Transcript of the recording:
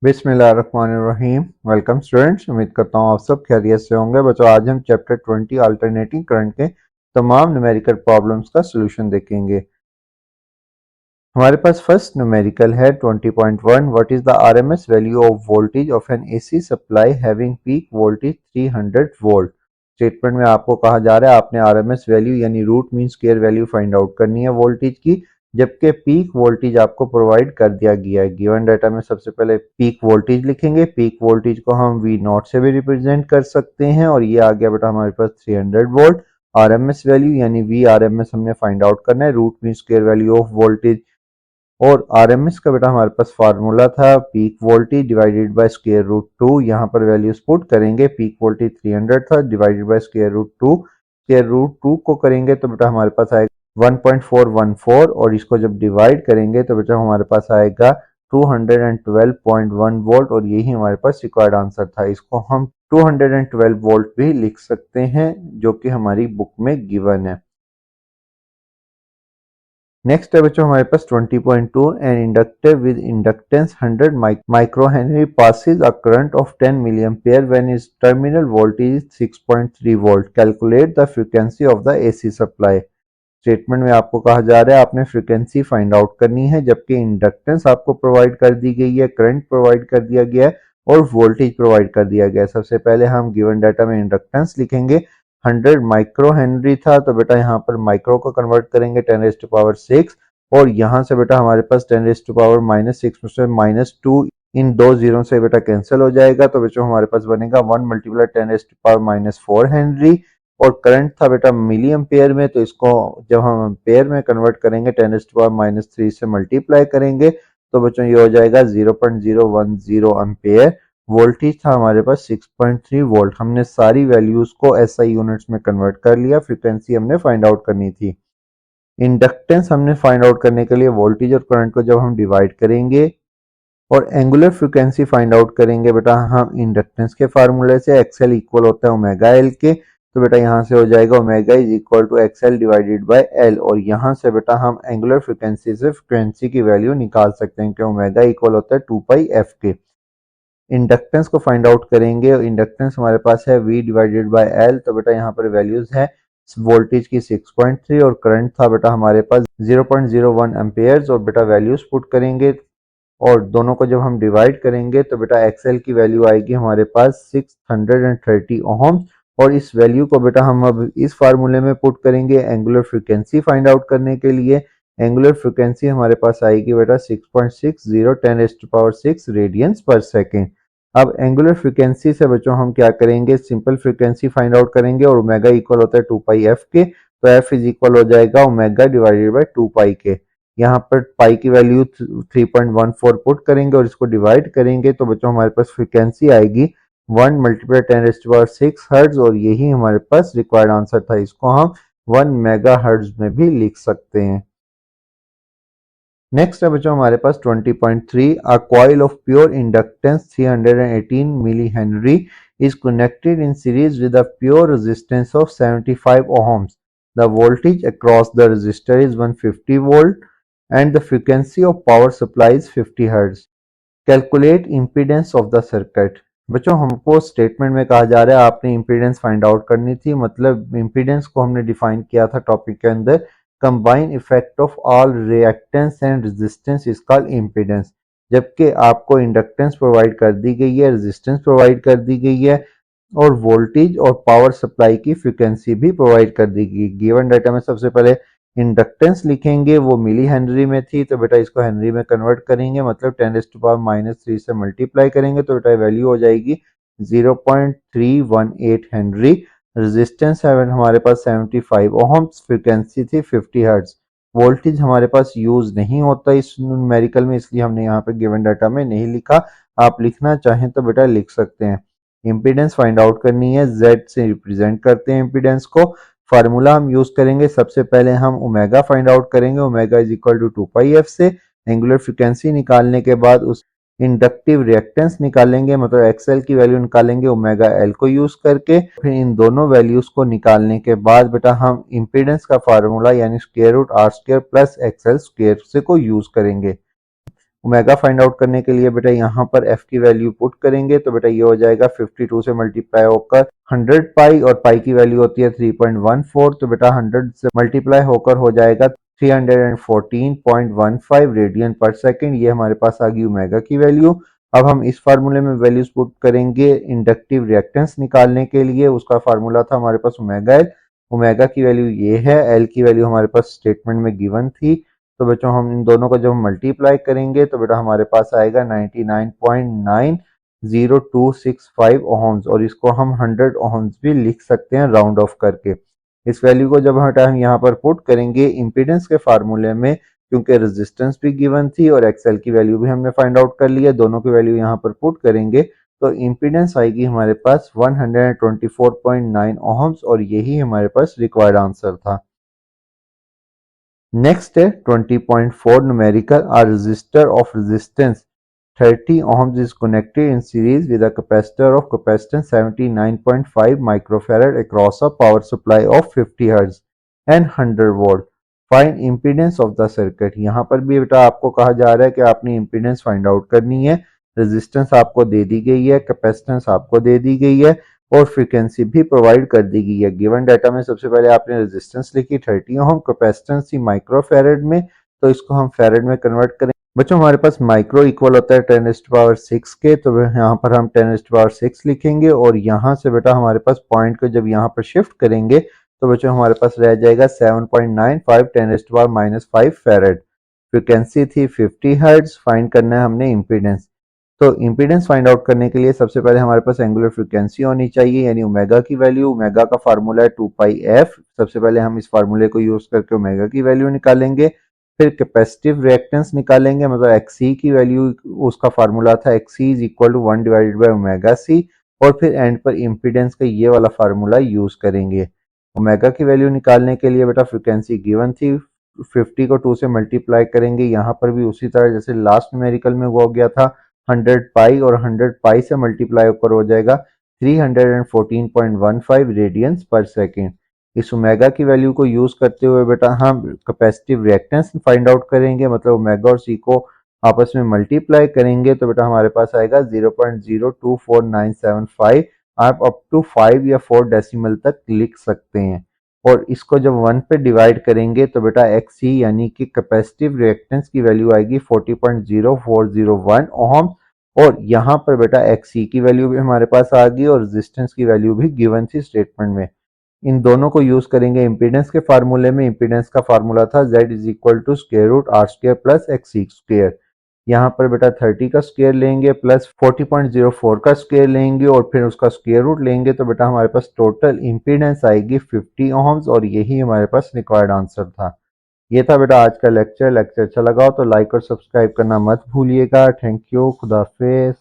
बिस्मिल्लाहिर्रहमानिर्रहीम। Welcome students, उम्मीद करता हूँ आप सब खैरियत से होंगे। बच्चों, आज हम चैप्टर 20 अल्टरनेटिंग करंट के तमाम न्यूमेरिकल प्रॉब्लम्स का सलूशन देखेंगे। हमारे पास फर्स्ट न्यूमेरिकल है 20.1। What is the RMS value of voltage of an AC supply having peak voltage 300 volt. Statement में आपको कहा जा रहा है आपने आरएमएस वैल्यू यानी root mean square value find out करनी है वोल्टेज की, जबकि पीक वोल्टेज आपको प्रोवाइड कर दिया गया है। गिवन डाटा में सबसे पहले पीक वोल्टेज लिखेंगे। पीक वोल्टेज को हम वी नॉट से भी रिप्रेजेंट कर सकते हैं और ये आ गया बेटा हमारे पास 300 वोल्ट। आरएमएस वैल्यू यानी वी आरएमएस हमने फाइंड आउट करना है, root mean square value of voltage. और आरएमएस का बेटा हमारे पास फार्मूला था peak voltage divided by square root 2। यहाँ पर वैल्यूज पुट करेंगे। पीक वोल्टेज 300 था divided by square root 2। Square root 2 को करेंगे तो बेटा हमारे पास आएगा 1.414 और इसको जब डिवाइड करेंगे तो बेटा हमारे पास आएगा 212.1 वोल्ट और यही हमारे पास रिक्वायर्ड आंसर था। इसको हम 212 वोल्ट भी लिख सकते हैं जो कि हमारी बुक में गिवन है। नेक्स्ट है बच्चों हमारे पास 20.2। An inductor with inductance 100 माइक्रोहेनरी passes a current of 10 milliampere when its terminal voltage is 6.3 volt. Calculate the frequency of the AC supply. Statement में आपको कहा जा रहा है आपने फ्रीक्वेंसी फाइंड आउट करनी है, जबकि इंडक्टेंस आपको प्रोवाइड कर दी गई है, करंट प्रोवाइड कर दिया गया है और वोल्टेज प्रोवाइड कर दिया गया है। सबसे पहले हम गिवन डाटा में इंडक्टेंस लिखेंगे। 100 माइक्रो हेनरी था तो बेटा यहाँ पर माइक्रो को कन्वर्ट करेंगे 10⁻⁶ और यहाँ से बेटा हमारे पास 10⁻⁻⁶ में से -2 इन दो जीरो से बेटा कैंसिल हो जाएगा तो बच्चों हमारे पास बनेगा 1 × 10⁻⁴ हेनरी। और करंट था बेटा मिली एम्पेयर में, तो इसको जब हम एम्पेयर में कन्वर्ट करेंगे 10⁻³ से मल्टीप्लाई करेंगे तो बच्चों ये हो जाएगा 0.010 एम्पेयर। वोल्टेज था हमारे पास 6.3 वोल्ट। हमने सारी वैल्यूज को एसआई यूनिट्स में कन्वर्ट कर लिया। फ्रीक्वेंसी हमने फाइंड आउट करनी थी। इंडक्टेंस हमने फाइंड आउट करने के लिए वोल्टेज और करंट को जब हम डिवाइड करेंगे और एंगुलर फ्रीक्वेंसी फाइंड आउट करेंगे बेटा हम इंडक्टेंस के फार्मूले से, एक्सएल इक्वल होता है ओमेगा एल के, तो बेटा यहाँ से हो जाएगा omega is equal to XL divided by L. और यहाँ से बेटा हम एंगुलर फ्रीक्वेंसी से फ्रीक्वेंसी की वैल्यू निकाल सकते हैं कि ओमेगा इक्वल होता है 2πf के। इंडक्टेंस को फाइंड आउट करेंगे। इंडक्टेंस हमारे पास है V डिवाइडेड बाय एल, तो बेटा यहाँ पर वैल्यूज है वोल्टेज की 6.3 और करंट था बेटा हमारे पास 0.01 एम्पेयर्स और बेटा वैल्यूज पुट करेंगे और दोनों को जब हम डिवाइड करेंगे तो बेटा एक्सएल की वैल्यू आएगी हमारे पास 630 ओहम्स और इस वैल्यू को बेटा हम अब इस फार्मूले में पुट करेंगे एंगुलर फ्रीक्वेंसी फाइंड आउट करने के लिए। एंगुलर फ्रीक्वेंसी हमारे पास आएगी बेटा 6.60 10⁻⁶ रेडियंस पर सेकेंड। अब एंगुलर फ्रीक्वेंसी से बच्चों हम क्या करेंगे, सिंपल फ्रीक्वेंसी फाइंड आउट करेंगे और ओमेगा इक्वल होता है 2πf के, तो f इज इक्वल हो जाएगा ओमेगा डिवाइडेड बाय 2π के। यहाँ पर पाई की वैल्यू 3.14 पुट करेंगे और इसको डिवाइड करेंगे तो बच्चों हमारे पास फ्रीक्वेंसी आएगी 1 × 10⁻⁶ हर्ट्ज और यही हमारे पास रिक्वायर्ड आंसर था। इसको हम 1 मेगा हर्ट्ज में भी लिख सकते हैं। नेक्स्ट है बच्चों हमारे पास 20.3। A coil of pure inductance 318 millihenry is connected in series with a pure resistance of 75 ohms. The voltage across the resistor is 150 volt and the frequency of power supply is 50 Hz. Calculate impedance of the circuit. बच्चों हमको statement में कहा जा रहा है आपने impedance find out करनी थी, मतलब इम्पीडेंस को हमने डिफाइन किया था टॉपिक के अंदर combine effect of all reactance and resistance is called impedance. जबकि आपको इंडक्टेंस प्रोवाइड कर दी गई है, रेजिस्टेंस प्रोवाइड कर दी गई है और वोल्टेज और पावर सप्लाई की फ्रीक्वेंसी भी प्रोवाइड कर दी गई। गिवन डाटा में सबसे पहले इंडक्टेंस लिखेंगे, वो मिली हेनरी में थी तो बेटा इसको हेनरी में कन्वर्ट करेंगे, मतलब 10⁻³ से मल्टीप्लाई करेंगे तो बेटा वैल्यू हो जाएगी 0.318 हेनरी। रेजिस्टेंस है हमारे पास 75 ओहम्स, फ्रीक्वेंसी थी 50 हर्ट्ज। वोल्टेज हमारे पास यूज नहीं होता इस न्यूमेरिकल में, इसलिए हमने यहाँ पे गिवन डाटा में नहीं लिखा। आप लिखना चाहें तो बेटा लिख सकते हैं। इम्पीडेंस फाइंड आउट करनी है, Z से रिप्रेजेंट करते हैं इम्पीडेंस को। फार्मूला हम यूज करेंगे, सबसे पहले हम ओमेगा फाइंड आउट करेंगे, omega is equal to 2πf से। एंगुलर फ्रीक्वेंसी निकालने के बाद उस इंडक्टिव रिएक्टेंस निकालेंगे, मतलब एक्सएल की वैल्यू निकालेंगे ओमेगा एल को यूज करके। फिर इन दोनों वैल्यूज को निकालने के बाद बेटा हम इम्पीडेंस का फार्मूला यानी square root R² plus XL² से को यूज करेंगे। ओमेगा फाइंड आउट करने के लिए बेटा यहाँ पर एफ की वैल्यू पुट करेंगे तो बेटा ये हो जाएगा 52 से मल्टीप्लाई होकर 100 पाई और पाई की वैल्यू होती है 3.14 तो बेटा 100 से मल्टीप्लाई होकर हो जाएगा 314.15 रेडियन पर सेकेंड। ये हमारे पास आ गई ओमेगा की वैल्यू। अब हम इस फार्मूले में वैल्यूज पुट करेंगे इंडक्टिव रिएक्टेंस निकालने के लिए। उसका फार्मूला था हमारे पास ओमेगा एल। ओमेगा की वैल्यू ये है, एल की वैल्यू हमारे पास स्टेटमेंट में गिवन थी। तो बच्चों हम इन दोनों को जब मल्टीप्लाई करेंगे तो बेटा हमारे पास आएगा 99.90265 ओहम्स और इसको हम 100 ओहम्स भी लिख सकते हैं राउंड ऑफ करके। इस वैल्यू को जब हम यहाँ पर पुट करेंगे इम्पीडेंस के फार्मूले में, क्योंकि रेजिस्टेंस भी गिवन थी और एक्सएल की वैल्यू भी हमने फाइंड आउट कर लिया, दोनों की वैल्यू यहाँ पर पुट करेंगे तो इम्पीडेंस आएगी हमारे पास 124.9 ओहम्स और यही हमारे पास रिक्वायर्ड आंसर था। नेक्स्ट है 20.4 numerical a resistor of resistance 30 ohms is connected in series with a capacitor of capacitance 79.5 microfarad across a power supply of 50 Hz and 100 volt. Find impedance of the circuit। यहाँ पर भी बेटा आपको कहा जा रहा है कि आपने impedance फाइंड आउट करनी है। रेजिस्टेंस आपको दे दी गई है, कैपेसिटेंस आपको दे दी गई है और फ्रीक्वेंसी भी प्रोवाइड कर दी गई है। गिवन डाटा में सबसे पहले आपने रेजिस्टेंस लिखी 30 ओम, कैपेसिटेंस थी माइक्रो फैरेड में, तो इसको हम फैरेड में कन्वर्ट करें। बच्चों हमारे पास माइक्रो इक्वल होता है 10⁻⁶ के, तो यहाँ पर हम 10⁻⁶ लिखेंगे और यहाँ से बेटा हमारे पास पॉइंट को जब यहाँ पर शिफ्ट करेंगे तो बच्चों हमारे पास रह जाएगा 7.95 10⁻⁵ फैरेड। फ्रिक्वेंसी थी 50 हर्ट्ज। फाइंड करना है हमने इम्पीडेंस। तो इम्पीडेंस फाइंड आउट करने के लिए सबसे पहले हमारे पास एंगुलर फ्रीक्वेंसी होनी चाहिए यानी ओमेगा की वैल्यू। ओमेगा का फार्मूला है 2 पाई एफ। सबसे पहले हम इस फार्मूले को यूज करके ओमेगा की वैल्यू निकालेंगे, फिर कैपेसिटिव रिएक्टेंस निकालेंगे, मतलब एक्सी की वैल्यू, उसका फार्मूला था XC is equal to 1 divided by omega C, और फिर एंड पर इम्पीडेंस का ये वाला फार्मूला यूज करेंगे। ओमेगा की वैल्यू निकालने के लिए बेटा फ्रीक्वेंसी गिवन थी, 50 को 2 से मल्टीप्लाई करेंगे। यहाँ पर भी उसी तरह जैसे लास्ट न्यूमेरिकल में वो हो गया था 100 पाई और 100 पाई से मल्टीप्लाई होकर हो जाएगा 314.15 रेडियंस पर सेकेंड। इस ओमेगा की वैल्यू को यूज करते हुए बेटा हम कैपेसिटिव रिएक्टेंस फाइंड आउट करेंगे, मतलब ओमेगा और सी को आपस में मल्टीप्लाई करेंगे तो बेटा हमारे पास आएगा 0.024975। आप अप टू 5 या 4 डेसिमल तक लिख सकते हैं और इसको जब 1 पे डिवाइड करेंगे तो बेटा एक्सी यानी कि कैपेसिटिव रिएक्टेंस की वैल्यू आएगी 40.0401 ओहम और यहाँ पर बेटा एक्सी की वैल्यू भी हमारे पास आ गई और रेजिस्टेंस की वैल्यू भी गिवन थी स्टेटमेंट में। इन दोनों को यूज करेंगे इम्पीडेंस के फार्मूले में। इम्पीडेंस का फार्मूला था Z is equal to square root R square plus XC square. यहाँ पर बेटा 30 का स्क्वायर लेंगे प्लस 40.04 का स्क्वायर लेंगे और फिर उसका स्क्वायर रूट लेंगे तो बेटा हमारे पास टोटल इम्पीडेंस आएगी 50 ओहम्स और यही हमारे पास रिक्वायर्ड आंसर था। ये था बेटा आज का लेक्चर। अच्छा लगा हो तो लाइक और सब्सक्राइब करना मत भूलिएगा। थैंक यू, खुदा हाफिज।